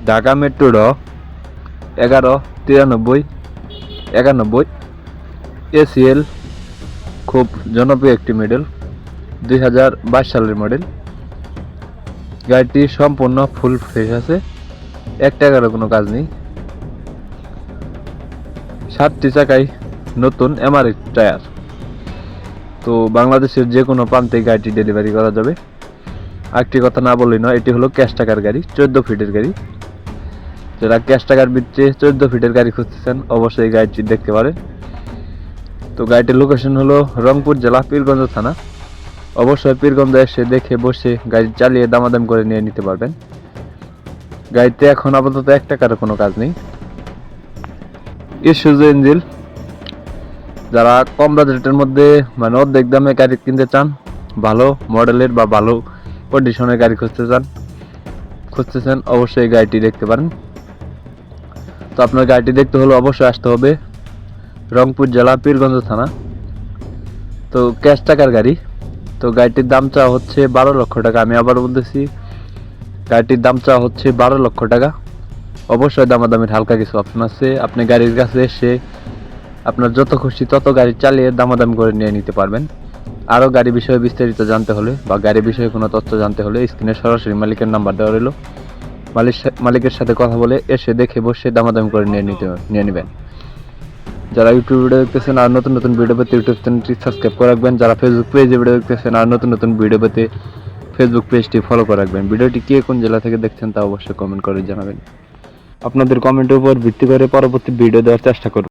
Dhaka metro র 119391 ACL, খুব জনপ্রিয় একটি মডেল, 2022 সালের মডেল। গাড়িটি সম্পূর্ণ ফুল ফ্রেশ আছে, এক টাকারও কোনো কাজ নেই। 7টি চাকাই নতুন এমআরএফ টায়ার। তো বাংলাদেশের যে কোনো প্রান্তে গাড়িটি ডেলিভারি করা যাবে। আরেকটি কথা না বললেই নয়, এটি হলো ক্যাশ টাকার গাড়ি, 14 ফিটের গাড়ি। যারা ক্যাশ টাকার ভিতরে 14 ফিটের গাড়ি খুঁজতেছেন অবশ্যই এই গাড়িটি দেখতে পারেন। তো গাড়িটির লোকেশন হলো রংপুর জেলা পীরগঞ্জ থানা। অবশ্যই পীরগঞ্জে এসে দেখে বসে গাড়ি চালিয়ে দামাদাম করে নিয়ে নিতে পারবেন। গাড়িতে এখন আপাতত 1 টাকারও কোনো কাজ নেই। ইস্যুজু ইঞ্জিন, যারা কম বাজেটের মধ্যে মানে অর্ধেক দামে গাড়ি কিনতে চান, ভালো মডেলের বা ভালো কন্ডিশনের গাড়ি খুঁজতেছেন অবশ্যই এই গাড়িটি দেখতে পারেন। তো আপনার গাড়িটি দেখতে হলে অবশ্যই আসতে হবে রংপুর জেলা পীরগঞ্জ থানা। তো ক্যাশ টাকার গাড়ি। তো গাড়িটির দাম চাওয়া হচ্ছে 12 লক্ষ টাকা। আমি আবার বলতেছি, গাড়িটির দাম চাওয়া হচ্ছে 12 লক্ষ টাকা। অবশ্যই দামাদামির হালকা কিছু অপশন আছে। আপনি গাড়ির কাছে এসে আপনার যত খুশি তত গাড়ি চালিয়ে দামাদামি করে নিয়ে নিতে পারবেন। আরও গাড়ি বিষয়ে বিস্তারিত জানতে হলে বা গাড়ি বিষয়ে কোনো তথ্য জানতে হলে স্ক্রিনে সরাসরি মালিকের নাম্বার দেওয়া রইল। মালিকের সাথে কথা বলে এসে দেখে বসে দামাদামি করে নিয়ে নেবেন। যারা ইউটিউব ভিডিও দেখতেছেন আর নতুন নতুন ভিডিও পেতে ইউটিউব চ্যানেলটি সাবস্ক্রাইব করে রাখবেন। যারা ফেসবুক পেজে ভিডিও দেখতেছেন আর নতুন নতুন ভিডিও পেতে ফেসবুক পেজটি ফলো করে রাখবেন। ভিডিওটি কে কোন জেলা থেকে দেখছেন তা অবশ্যই কমেন্ট করে জানাবেন। আপনাদের কমেন্টের উপর ভিত্তি করে পরবর্তী ভিডিও দেওয়ার চেষ্টা করব।